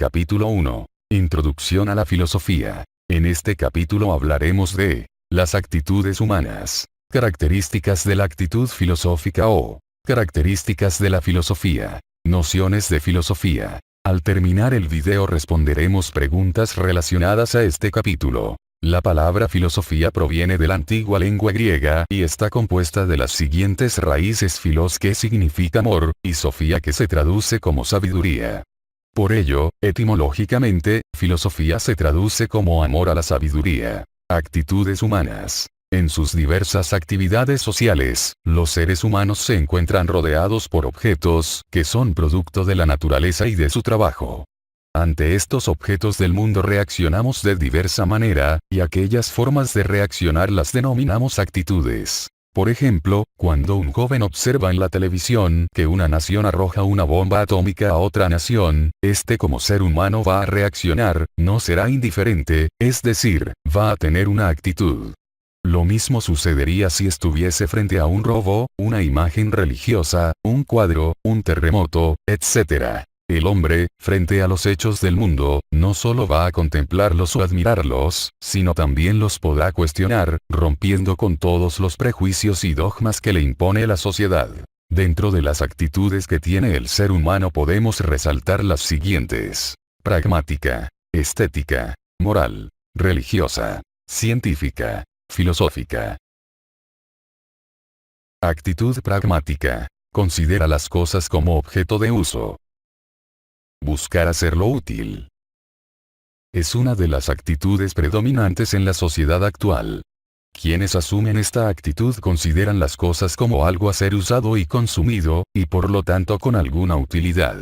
Capítulo 1. Introducción a la filosofía. En este capítulo hablaremos de las actitudes humanas, características de la actitud filosófica o características de la filosofía, nociones de filosofía. Al terminar el video responderemos preguntas relacionadas a este capítulo. La palabra filosofía proviene de la antigua lengua griega y está compuesta de las siguientes raíces: filos, que significa amor, y sofía, que se traduce como sabiduría. Por ello, etimológicamente, filosofía se traduce como amor a la sabiduría. Actitudes humanas. En sus diversas actividades sociales, los seres humanos se encuentran rodeados por objetos que son producto de la naturaleza y de su trabajo. Ante estos objetos del mundo reaccionamos de diversa manera, y aquellas formas de reaccionar las denominamos actitudes. Por ejemplo, cuando un joven observa en la televisión que una nación arroja una bomba atómica a otra nación, como ser humano va a reaccionar, no será indiferente, es decir, va a tener una actitud. Lo mismo sucedería si estuviese frente a un robo, una imagen religiosa, un cuadro, un terremoto, etc. El hombre, frente a los hechos del mundo, no solo va a contemplarlos o admirarlos, sino también los podrá cuestionar, rompiendo con todos los prejuicios y dogmas que le impone la sociedad. Dentro de las actitudes que tiene el ser humano podemos resaltar las siguientes: pragmática, estética, moral, religiosa, científica, filosófica. Actitud pragmática. Considera las cosas como objeto de uso. Buscar hacerlo útil. Es una de las actitudes predominantes en la sociedad actual. Quienes asumen esta actitud consideran las cosas como algo a ser usado y consumido, y por lo tanto con alguna utilidad.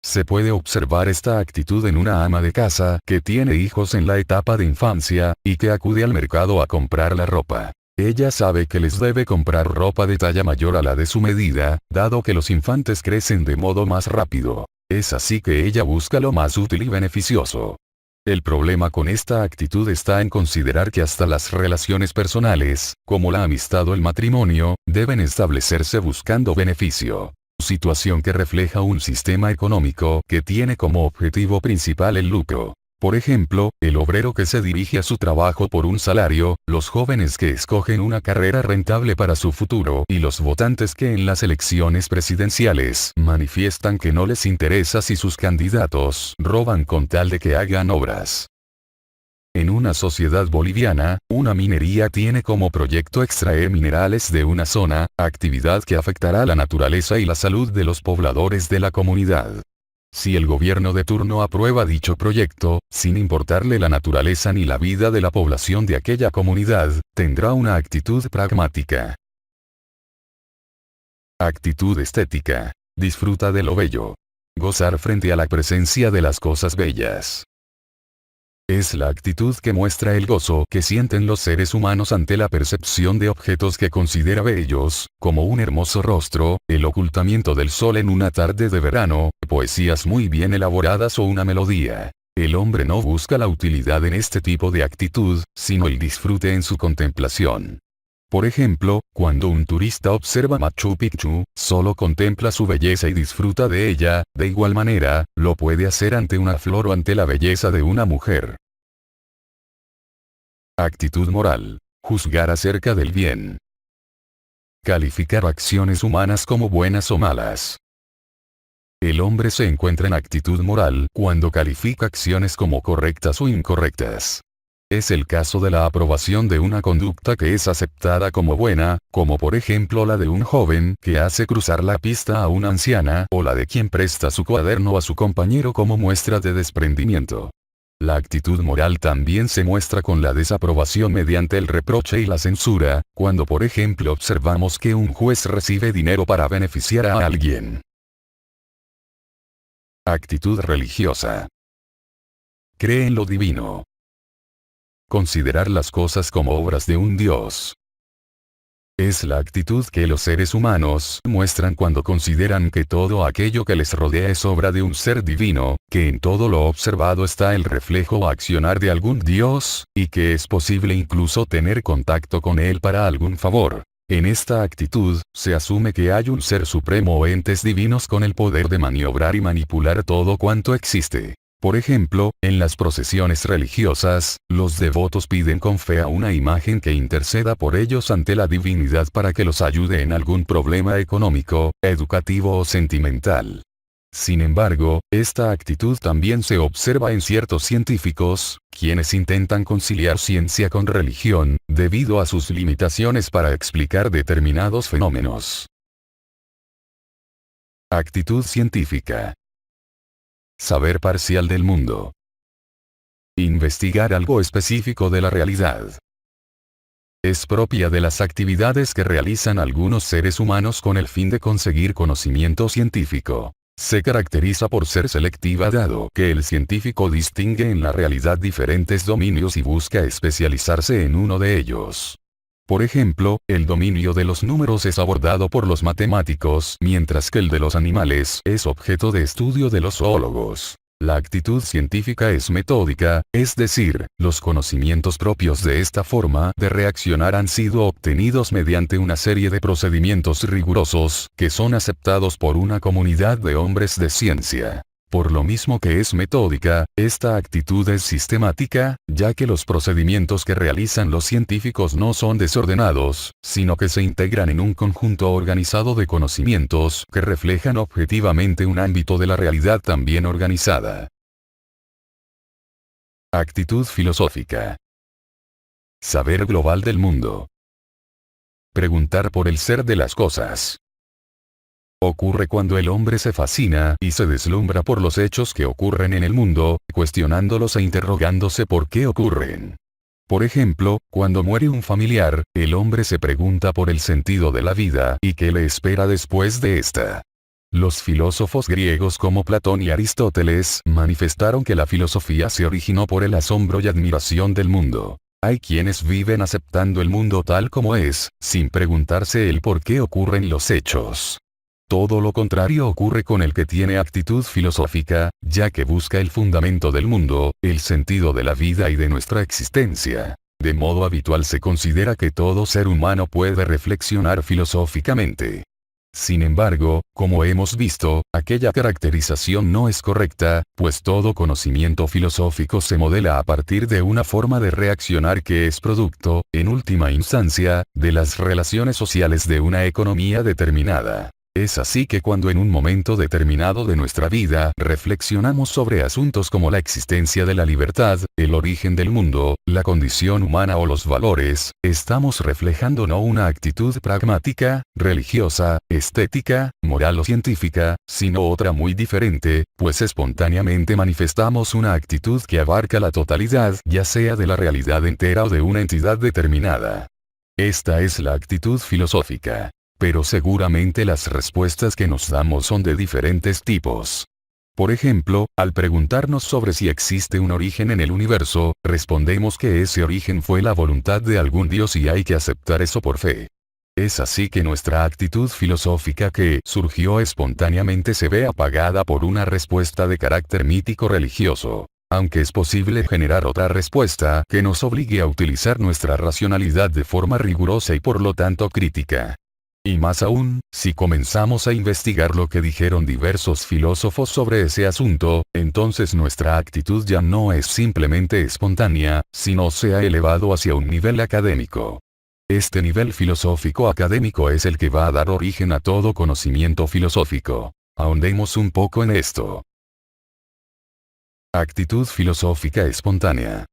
Se puede observar esta actitud en una ama de casa que tiene hijos en la etapa de infancia, y que acude al mercado a comprar la ropa. Ella sabe que les debe comprar ropa de talla mayor a la de su medida, dado que los infantes crecen de modo más rápido. Es así que ella busca lo más útil y beneficioso. El problema con esta actitud está en considerar que hasta las relaciones personales, como la amistad o el matrimonio, deben establecerse buscando beneficio. Situación que refleja un sistema económico que tiene como objetivo principal el lucro. Por ejemplo, el obrero que se dirige a su trabajo por un salario, los jóvenes que escogen una carrera rentable para su futuro y los votantes que en las elecciones presidenciales manifiestan que no les interesa si sus candidatos roban con tal de que hagan obras. En una sociedad boliviana, una minería tiene como proyecto extraer minerales de una zona, actividad que afectará la naturaleza y la salud de los pobladores de la comunidad. Si el gobierno de turno aprueba dicho proyecto, sin importarle la naturaleza ni la vida de la población de aquella comunidad, tendrá una actitud pragmática. Actitud estética. Disfruta de lo bello. Gozar frente a la presencia de las cosas bellas. Es la actitud que muestra el gozo que sienten los seres humanos ante la percepción de objetos que considera bellos, como un hermoso rostro, el ocultamiento del sol en una tarde de verano, poesías muy bien elaboradas o una melodía. El hombre no busca la utilidad en este tipo de actitud, sino el disfrute en su contemplación. Por ejemplo, cuando un turista observa Machu Picchu, solo contempla su belleza y disfruta de ella, de igual manera, lo puede hacer ante una flor o ante la belleza de una mujer. Actitud moral. Juzgar acerca del bien. Calificar acciones humanas como buenas o malas. El hombre se encuentra en actitud moral cuando califica acciones como correctas o incorrectas. Es el caso de la aprobación de una conducta que es aceptada como buena, como por ejemplo la de un joven que hace cruzar la pista a una anciana, o la de quien presta su cuaderno a su compañero como muestra de desprendimiento. La actitud moral también se muestra con la desaprobación mediante el reproche y la censura, cuando por ejemplo observamos que un juez recibe dinero para beneficiar a alguien. Actitud religiosa. Cree en lo divino. Considerar las cosas como obras de un Dios. Es la actitud que los seres humanos muestran cuando consideran que todo aquello que les rodea es obra de un ser divino, que en todo lo observado está el reflejo o accionar de algún Dios, y que es posible incluso tener contacto con él para algún favor. En esta actitud, se asume que hay un ser supremo o entes divinos con el poder de maniobrar y manipular todo cuanto existe. Por ejemplo, en las procesiones religiosas, los devotos piden con fe a una imagen que interceda por ellos ante la divinidad para que los ayude en algún problema económico, educativo o sentimental. Sin embargo, esta actitud también se observa en ciertos científicos, quienes intentan conciliar ciencia con religión, debido a sus limitaciones para explicar determinados fenómenos. Actitud científica. Saber parcial del mundo. Investigar algo específico de la realidad. Es propia de las actividades que realizan algunos seres humanos con el fin de conseguir conocimiento científico. Se caracteriza por ser selectiva dado que el científico distingue en la realidad diferentes dominios y busca especializarse en uno de ellos. Por ejemplo, el dominio de los números es abordado por los matemáticos, mientras que el de los animales es objeto de estudio de los zoólogos. La actitud científica es metódica, es decir, los conocimientos propios de esta forma de reaccionar han sido obtenidos mediante una serie de procedimientos rigurosos, que son aceptados por una comunidad de hombres de ciencia. Por lo mismo que es metódica, esta actitud es sistemática, ya que los procedimientos que realizan los científicos no son desordenados, sino que se integran en un conjunto organizado de conocimientos que reflejan objetivamente un ámbito de la realidad también organizada. Actitud filosófica. Saber global del mundo. Preguntar por el ser de las cosas. Ocurre cuando el hombre se fascina y se deslumbra por los hechos que ocurren en el mundo, cuestionándolos e interrogándose por qué ocurren. Por ejemplo, cuando muere un familiar, el hombre se pregunta por el sentido de la vida y qué le espera después de esta. Los filósofos griegos como Platón y Aristóteles manifestaron que la filosofía se originó por el asombro y admiración del mundo. Hay quienes viven aceptando el mundo tal como es, sin preguntarse el por qué ocurren los hechos. Todo lo contrario ocurre con el que tiene actitud filosófica, ya que busca el fundamento del mundo, el sentido de la vida y de nuestra existencia. De modo habitual se considera que todo ser humano puede reflexionar filosóficamente. Sin embargo, como hemos visto, aquella caracterización no es correcta, pues todo conocimiento filosófico se modela a partir de una forma de reaccionar que es producto, en última instancia, de las relaciones sociales de una economía determinada. Es así que cuando en un momento determinado de nuestra vida reflexionamos sobre asuntos como la existencia de la libertad, el origen del mundo, la condición humana o los valores, estamos reflejando no una actitud pragmática, religiosa, estética, moral o científica, sino otra muy diferente, pues espontáneamente manifestamos una actitud que abarca la totalidad, ya sea de la realidad entera o de una entidad determinada. Esta es la actitud filosófica. Pero seguramente las respuestas que nos damos son de diferentes tipos. Por ejemplo, al preguntarnos sobre si existe un origen en el universo, respondemos que ese origen fue la voluntad de algún Dios y hay que aceptar eso por fe. Es así que nuestra actitud filosófica que surgió espontáneamente se ve apagada por una respuesta de carácter mítico religioso. Aunque es posible generar otra respuesta que nos obligue a utilizar nuestra racionalidad de forma rigurosa y por lo tanto crítica. Y más aún, si comenzamos a investigar lo que dijeron diversos filósofos sobre ese asunto, entonces nuestra actitud ya no es simplemente espontánea, sino se ha elevado hacia un nivel académico. Este nivel filosófico académico es el que va a dar origen a todo conocimiento filosófico. Ahondemos un poco en esto. Actitud filosófica espontánea.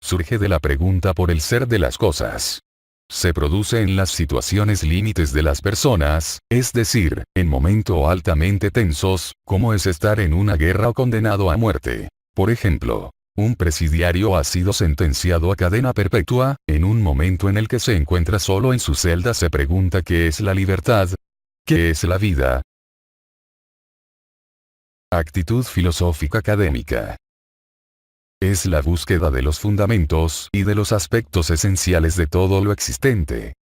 Surge de la pregunta por el ser de las cosas. Se produce en las situaciones límites de las personas, es decir, en momentos altamente tensos, como es estar en una guerra o condenado a muerte. Por ejemplo, un presidiario ha sido sentenciado a cadena perpetua, en un momento en el que se encuentra solo en su celda se pregunta ¿qué es la libertad? ¿Qué es la vida? Actitud filosófica académica. Es la búsqueda de los fundamentos y de los aspectos esenciales de todo lo existente.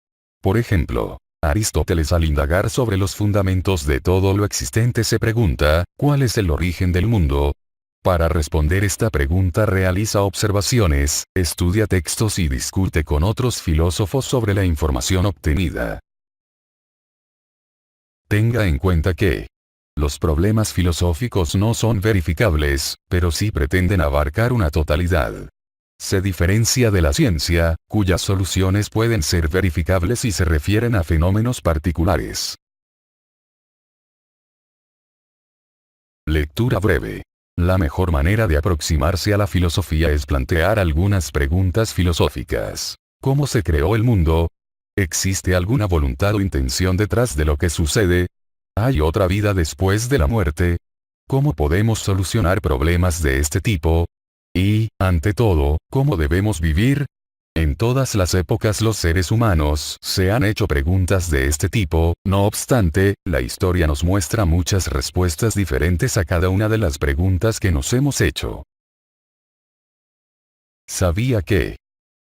Por ejemplo, Aristóteles al indagar sobre los fundamentos de todo lo existente se pregunta, ¿cuál es el origen del mundo? Para responder esta pregunta realiza observaciones, estudia textos y discute con otros filósofos sobre la información obtenida. Tenga en cuenta que Los problemas filosóficos no son verificables, pero sí pretenden abarcar una totalidad. Se diferencia de la ciencia, cuyas soluciones pueden ser verificables y se refieren a fenómenos particulares. Lectura breve. La mejor manera de aproximarse a la filosofía es plantear algunas preguntas filosóficas. ¿Cómo se creó el mundo? ¿Existe alguna voluntad o intención detrás de lo que sucede? ¿Hay otra vida después de la muerte? ¿Cómo podemos solucionar problemas de este tipo? Y, ante todo, ¿cómo debemos vivir? En todas las épocas los seres humanos se han hecho preguntas de este tipo, no obstante, la historia nos muestra muchas respuestas diferentes a cada una de las preguntas que nos hemos hecho. ¿Sabía que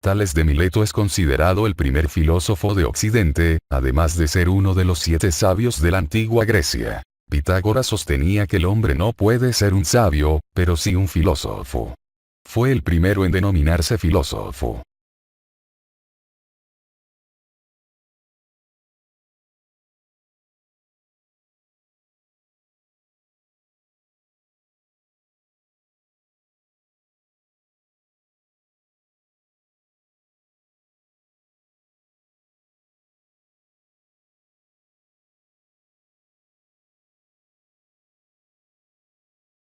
Tales de Mileto es considerado el primer filósofo de Occidente, además de ser uno de los 7 sabios de la antigua Grecia? Pitágoras sostenía que el hombre no puede ser un sabio, pero sí un filósofo. Fue el primero en denominarse filósofo.